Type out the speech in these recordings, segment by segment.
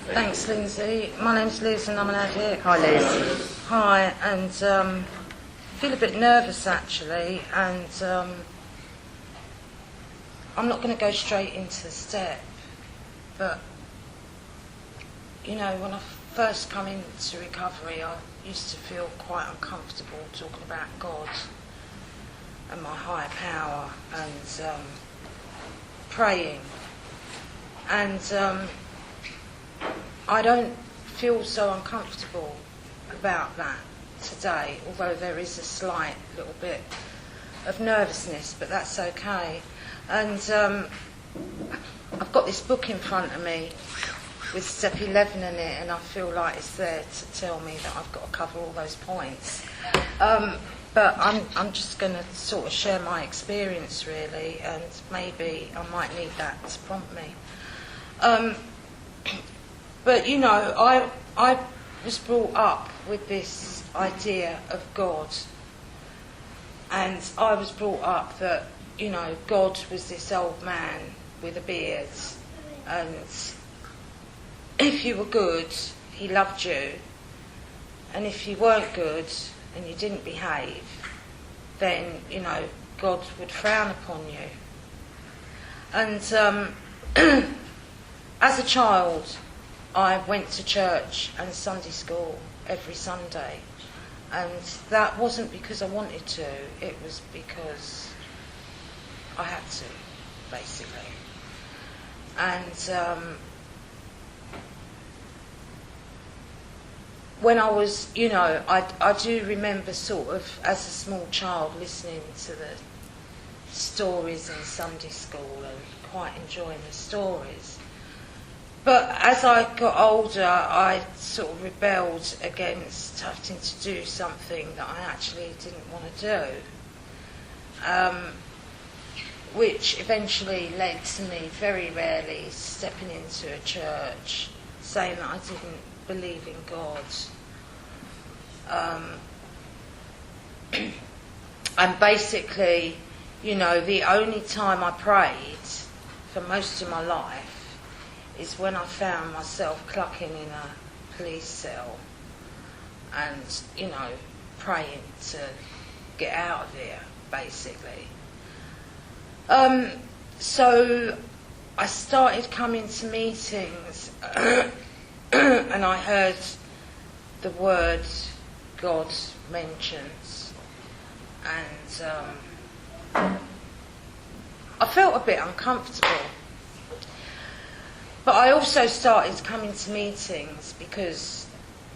Thanks, Lindsay. My name's Liz and I'm an addict. Hi, Liz. Hi, and feel a bit nervous actually, and I'm not going to go straight into the step, but you know, when I first come into recovery, I used to feel quite uncomfortable talking about God and my higher power and praying, and I don't feel so uncomfortable about that today, although there is a slight little bit of nervousness, but that's okay. And I've got this book in front of me with step 11 in it, and I feel like it's there to tell me that I've got to cover all those points. But I'm just going to sort of share my experience really, and maybe I might need that to prompt me. But you know, I was brought up with this idea of God, and I was brought up that, you know, God was this old man with a beard, and if you were good, he loved you, and if you weren't good and you didn't behave, then, you know, God would frown upon you. And as a child, I went to church and Sunday school every Sunday, and that wasn't because I wanted to, it was because I had to, basically. And when I was, you know, I do remember sort of as a small child listening to the stories in Sunday school and quite enjoying the stories. But as I got older, I sort of rebelled against having to do something that I actually didn't want to do, which eventually led to me very rarely stepping into a church, saying that I didn't believe in God. And basically, you know, the only time I prayed for most of my life is when I found myself clucking in a police cell and, you know, praying to get out of there, basically. So I started coming to meetings and I heard the word God mentioned, and I felt a bit uncomfortable. But I also started coming to meetings because,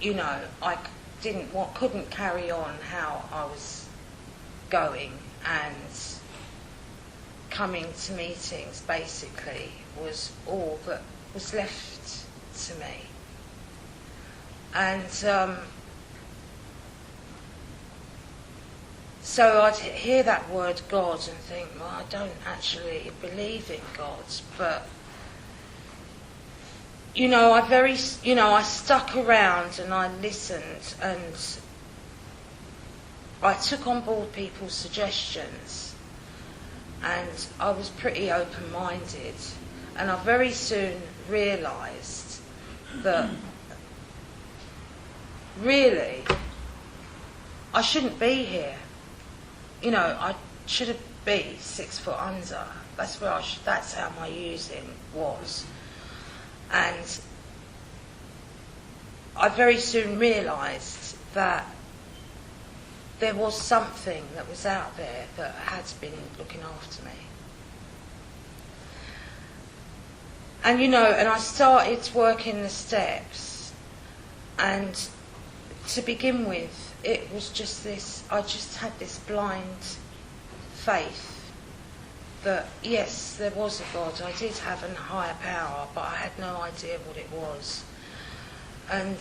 you know, I couldn't carry on how I was going, and coming to meetings basically was all that was left to me. And so I'd hear that word God and think, well, I don't actually believe in God, but you know, I stuck around and I listened and I took on board people's suggestions, and I was pretty open-minded, and I very soon realised that really I shouldn't be here. You know, I should be 6 foot under. That's where that's how my using was. And I very soon realised that there was something that was out there that had been looking after me. And you know, and I started working the steps, and to begin with, it was just this, I just had this blind faith that yes, there was a God, I did have a higher power, but I had no idea what it was. And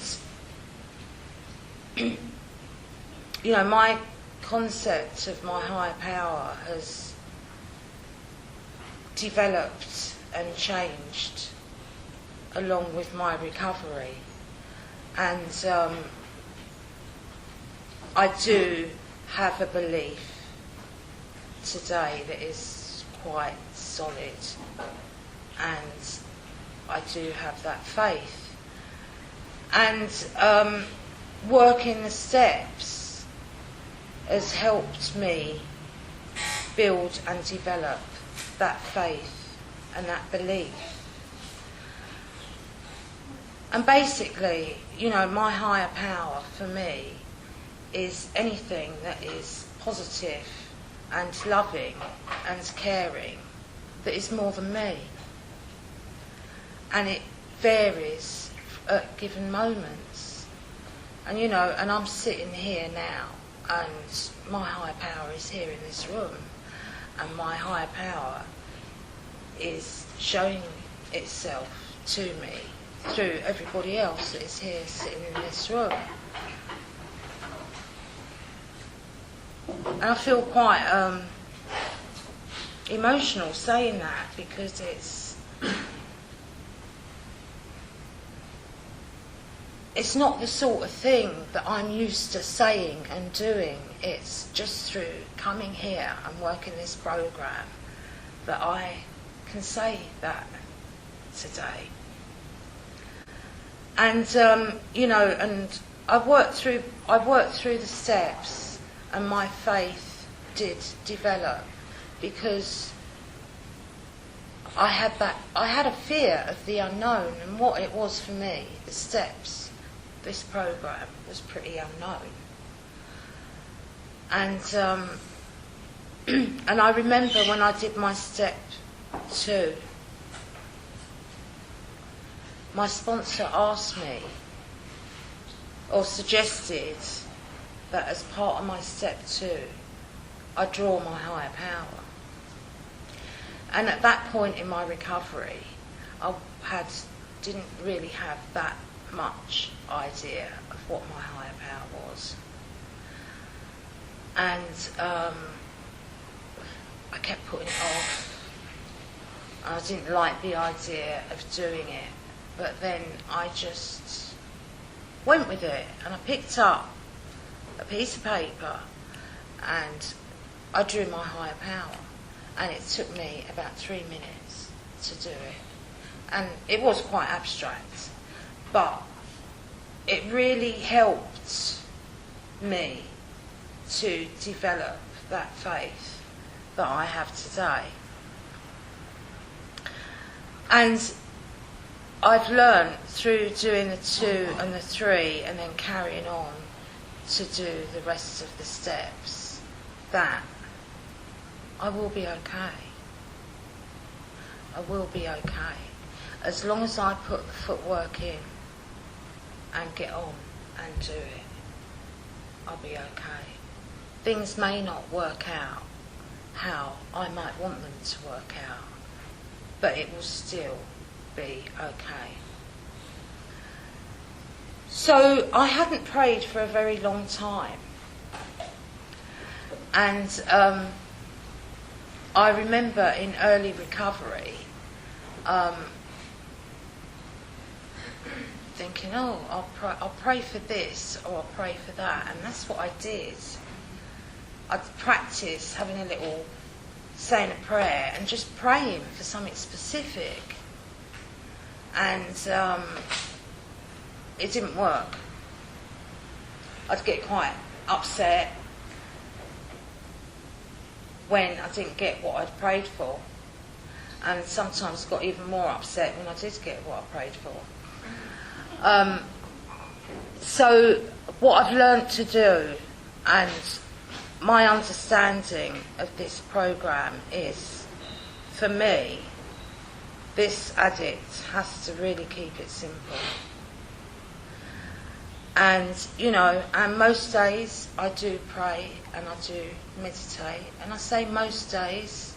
you know, my concept of my higher power has developed and changed along with my recovery, and I do have a belief today that is quite solid, and I do have that faith. And working the steps has helped me build and develop that faith and that belief. And basically, you know, my higher power for me is anything that is positive and loving and caring that is more than me. And it varies at given moments. And you know, and I'm sitting here now, and my higher power is here in this room, and my higher power is showing itself to me through everybody else that is here sitting in this room. And I feel quite emotional saying that, because it's not the sort of thing that I'm used to saying and doing. It's just through coming here and working this program that I can say that today. And you know, and I've worked through the steps, and my faith did develop, because I had a fear of the unknown, and what it was for me, the steps. This program was pretty unknown, and and I remember when I did my step 2, my sponsor asked me, or suggested, that as part of my step 2, I draw my higher power. And at that point in my recovery, I didn't really have that much idea of what my higher power was. And I kept putting it off. I didn't like the idea of doing it. But then I just went with it, and I picked up a piece of paper and I drew my higher power. And it took me about 3 minutes to do it. And it was quite abstract, but it really helped me to develop that faith that I have today. And I've learned through doing the 2 and the 3 and then carrying on to do the rest of the steps that I will be okay. I will be okay. As long as I put the footwork in and get on and do it, I'll be okay. Things may not work out how I might want them to work out, but it will still be okay. So I hadn't prayed for a very long time, and I remember in early recovery thinking, oh, I'll pray for this or I'll pray for that, and that's what I did. I'd practice having a little saying a prayer and just praying for something specific, and it didn't work. I'd get quite upset when I didn't get what I'd prayed for, and sometimes got even more upset when I did get what I prayed for. So what I've learnt to do, and my understanding of this program is, for me, this addict has to really keep it simple. And, you know, and most days I do pray and I do meditate. And I say most days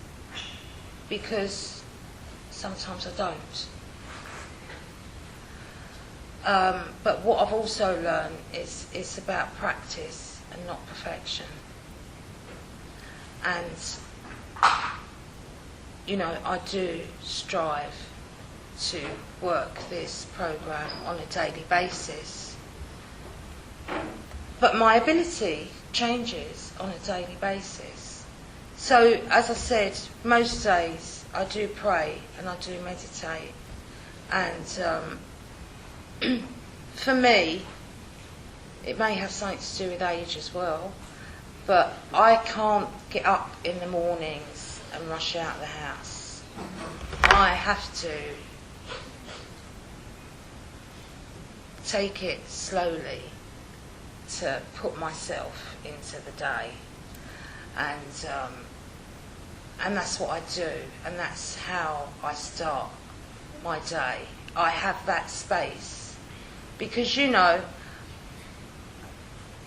because sometimes I don't. But what I've also learned is it's about practice and not perfection. And, you know, I do strive to work this program on a daily basis. But my ability changes on a daily basis. So, as I said, most days I do pray and I do meditate. And for me, it may have something to do with age as well, but I can't get up in the mornings and rush out of the house. I have to take it slowly to put myself into the day, and that's what I do, and that's how I start my day. I have that space because, you know,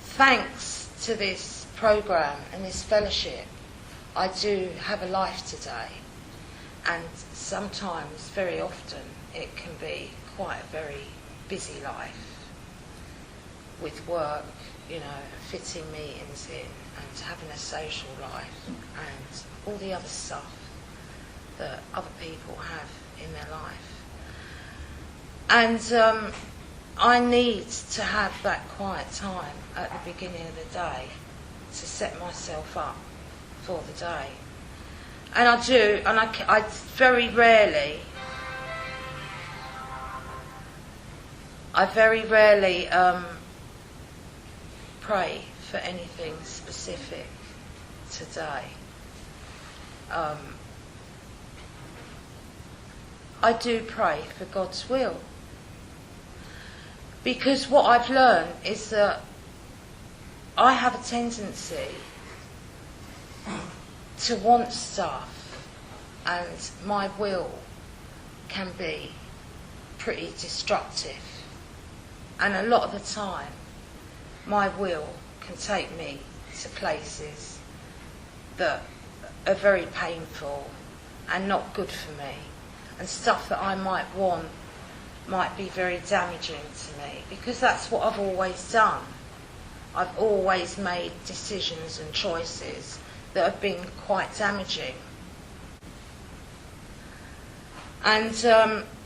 thanks to this program and this fellowship, I do have a life today, and sometimes, very often, it can be quite a very busy life with work, you know, fitting meetings in and having a social life and all the other stuff that other people have in their life. And I need to have that quiet time at the beginning of the day to set myself up for the day. And I do, and I very rarely pray for anything specific today. I do pray for God's will, because what I've learned is that I have a tendency to want stuff, and my will can be pretty destructive, and a lot of the time my will can take me to places that are very painful and not good for me, and stuff that I might want might be very damaging to me, because that's what I've always done. I've always made decisions and choices that have been quite damaging. And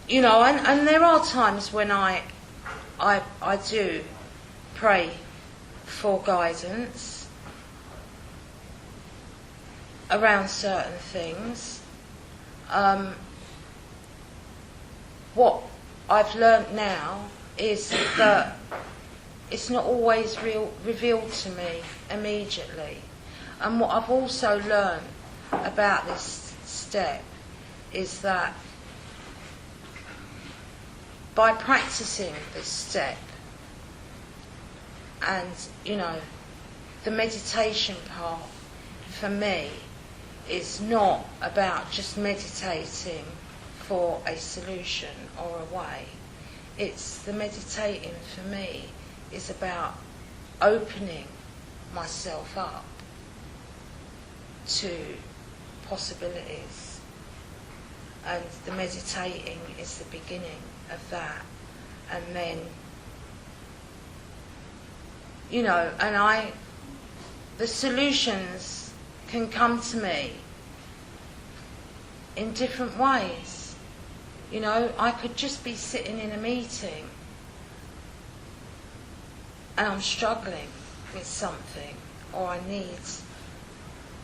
you know, and there are times when I do pray for guidance around certain things. What I've learnt now is that it's not always revealed to me immediately. And what I've also learned about this step is that by practicing this step, and, you know, the meditation part for me is not about just meditating for a solution or a way. It's the meditating for me is about opening myself up to possibilities, and the meditating is the beginning of that. And then, you know, and the solutions can come to me in different ways. You know, I could just be sitting in a meeting and I'm struggling with something, or I need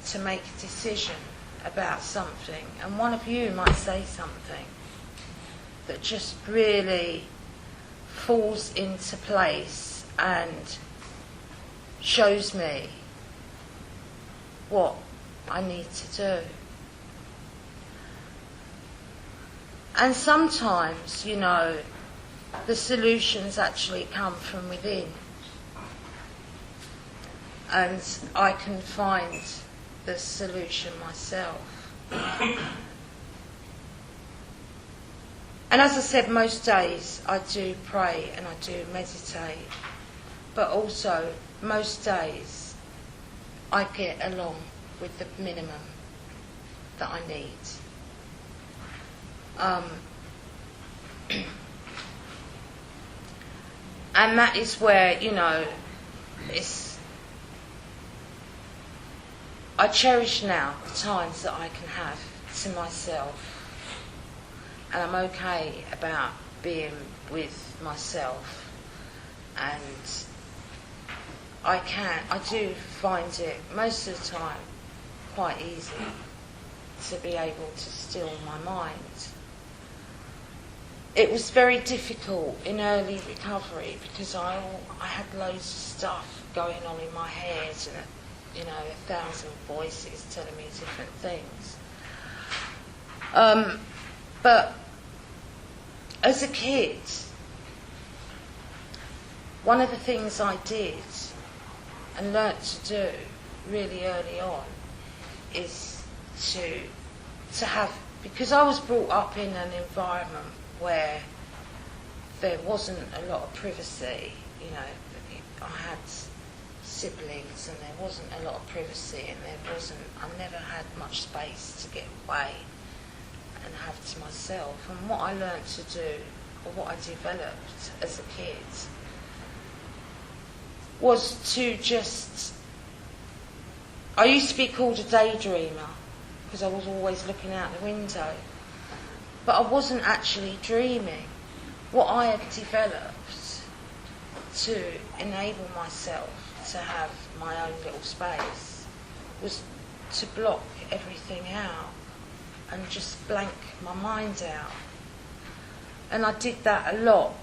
to make a decision about something, and one of you might say something that just really falls into place and shows me what I need to do. And sometimes, you know, the solutions actually come from within, and I can find the solution myself. And as I said, most days I do pray and I do meditate, but also most days I get along with the minimum that I need. And that is where, you know, I cherish now the times that I can have to myself, and I'm okay about being with myself, and I do find it most of the time quite easy to be able to still my mind. it was very difficult in early recovery because I had loads of stuff going on in my head and, 1,000 voices telling me different things. But as a kid, one of the things I did and learnt to do really early on is to have, because I was brought up in an environment where there wasn't a lot of privacy, I had siblings and there wasn't a lot of privacy and I never had much space to get away and have to myself. And what I learnt to do, or what I developed as a kid, was to just, I used to be called a daydreamer because I was always looking out the window, but I wasn't actually dreaming. What I had developed to enable myself to have my own little space was to block everything out and just blank my mind out. And I did that a lot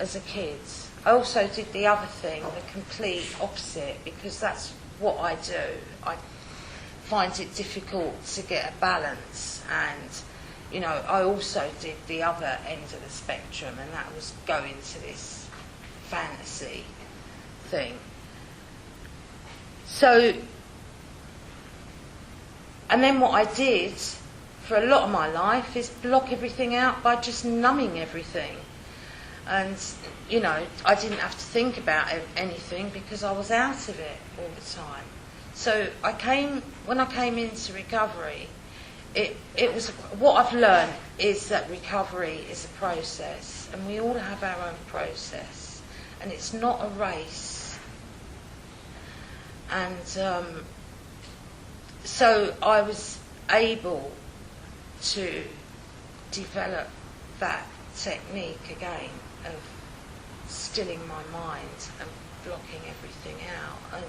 as a kid. I also did the other thing, the complete opposite, because that's what I do. I find it difficult to get a balance, and I also did the other end of the spectrum, and that was going to this fantasy thing. So, and then what I did for a lot of my life is block everything out by just numbing everything. And, I didn't have to think about anything because I was out of it all the time. So when I came into recovery, it was, what I've learned is that recovery is a process, and we all have our own process, and it's not a race. And so I was able to develop that technique again of stilling my mind and blocking everything out. And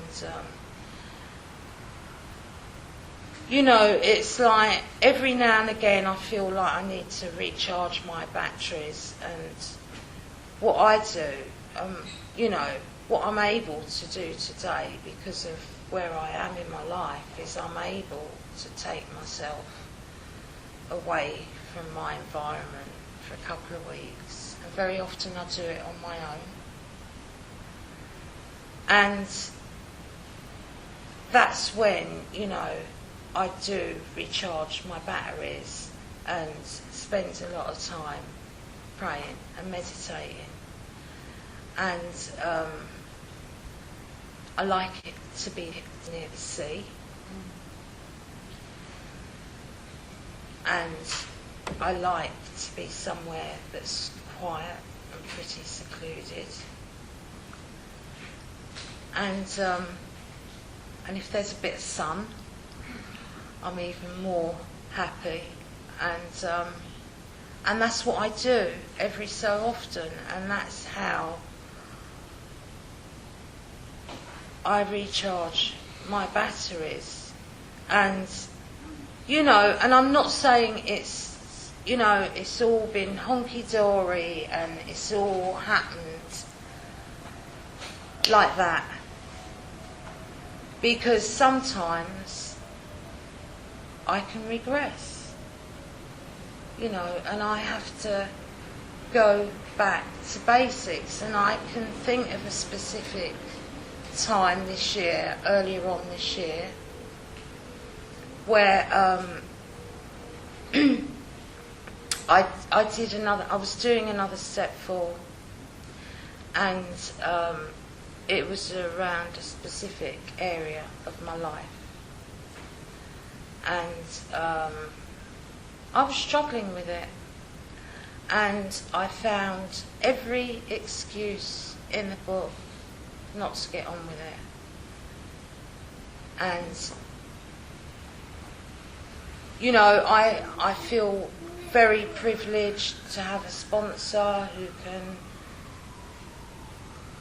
it's like every now and again I feel like I need to recharge my batteries, and what I do, what I'm able to do today because of where I am in my life is I'm able to take myself away from my environment for a couple of weeks, and very often I do it on my own. And that's when, I do recharge my batteries and spend a lot of time praying and meditating. And I like it to be near the sea. And I like to be somewhere that's quiet and pretty secluded. And if there's a bit of sun, I'm even more happy. And that's what I do every so often, and that's how I recharge my batteries. And and I'm not saying it's all been honky-dory and it's all happened like that, because sometimes I can regress, and I have to go back to basics. And I can think of a specific time this year, earlier on this year, where I was doing another step 4, and it was around a specific area of my life, and I was struggling with it, and I found every excuse in the book not to get on with it. And I feel very privileged to have a sponsor who can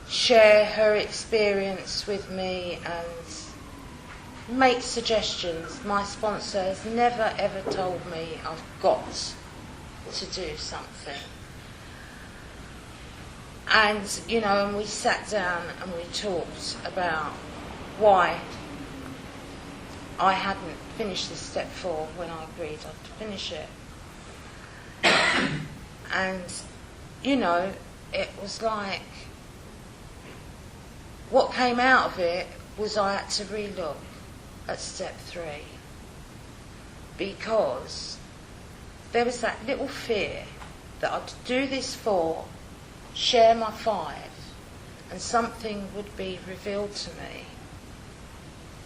share her experience with me and make suggestions. My sponsor has never ever told me I've got to do something. And, you know, and we sat down and we talked about why I hadn't finished this step 4 when I agreed I'd finish it. And, you know, it was like, what came out of it was I had to relook at step 3, because there was that little fear that I'd do this 4, share my 5, and something would be revealed to me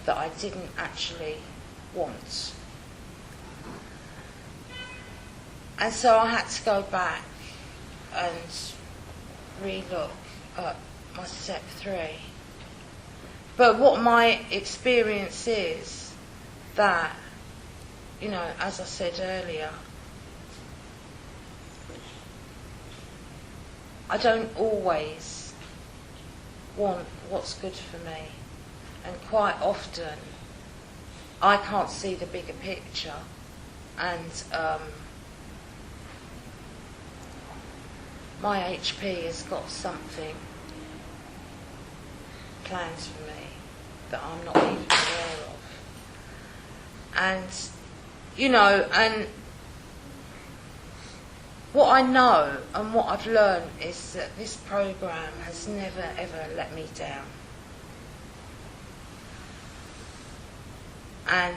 that I didn't actually want. And so I had to go back and relook at my step 3. But what my experience is that, you know, as I said earlier, I don't always want what's good for me. And quite often, I can't see the bigger picture. And my HP has got something planned for me that I'm not even aware of. And, you know, and what I know and what I've learned is that this programme has never ever let me down. And,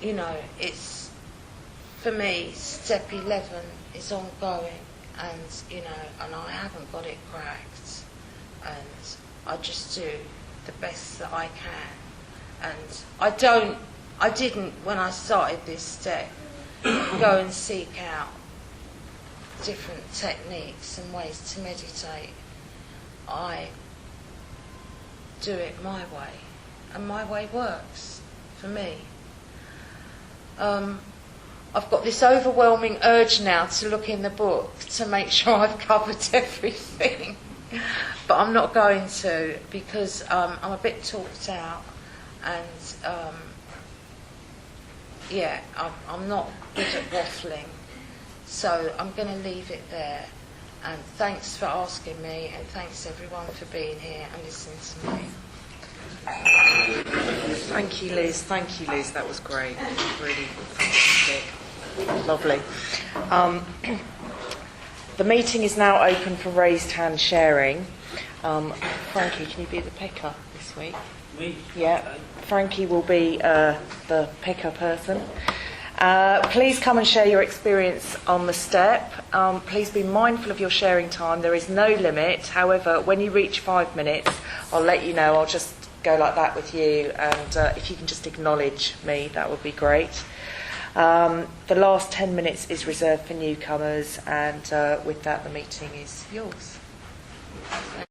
you know, it's, for me, step 11 is ongoing, and, you know, and I haven't got it cracked, and I just do the best that I can. And I didn't, when I started this step, go and seek out different techniques and ways to meditate. I do it my way, and my way works for me. I've got this overwhelming urge now to look in the book to make sure I've covered everything, but I'm not going to, because I'm a bit talked out, and yeah, I'm not good at waffling, so I'm going to leave it there. And thanks for asking me, and thanks everyone for being here and listening to me. Thank you, Liz. Thank you, Liz. That was great. Really fantastic. Lovely. The meeting is now open for raised hand sharing. Frankie, can you be the picker this week? Me? Yeah. Frankie will be the picker person. Please come and share your experience on the step. Please be mindful of your sharing time. There is no limit. However, when you reach 5 minutes, I'll let you know. I'll just go like that with you, and if you can just acknowledge me, that would be great. The last 10 minutes is reserved for newcomers, and with that, the meeting is yours.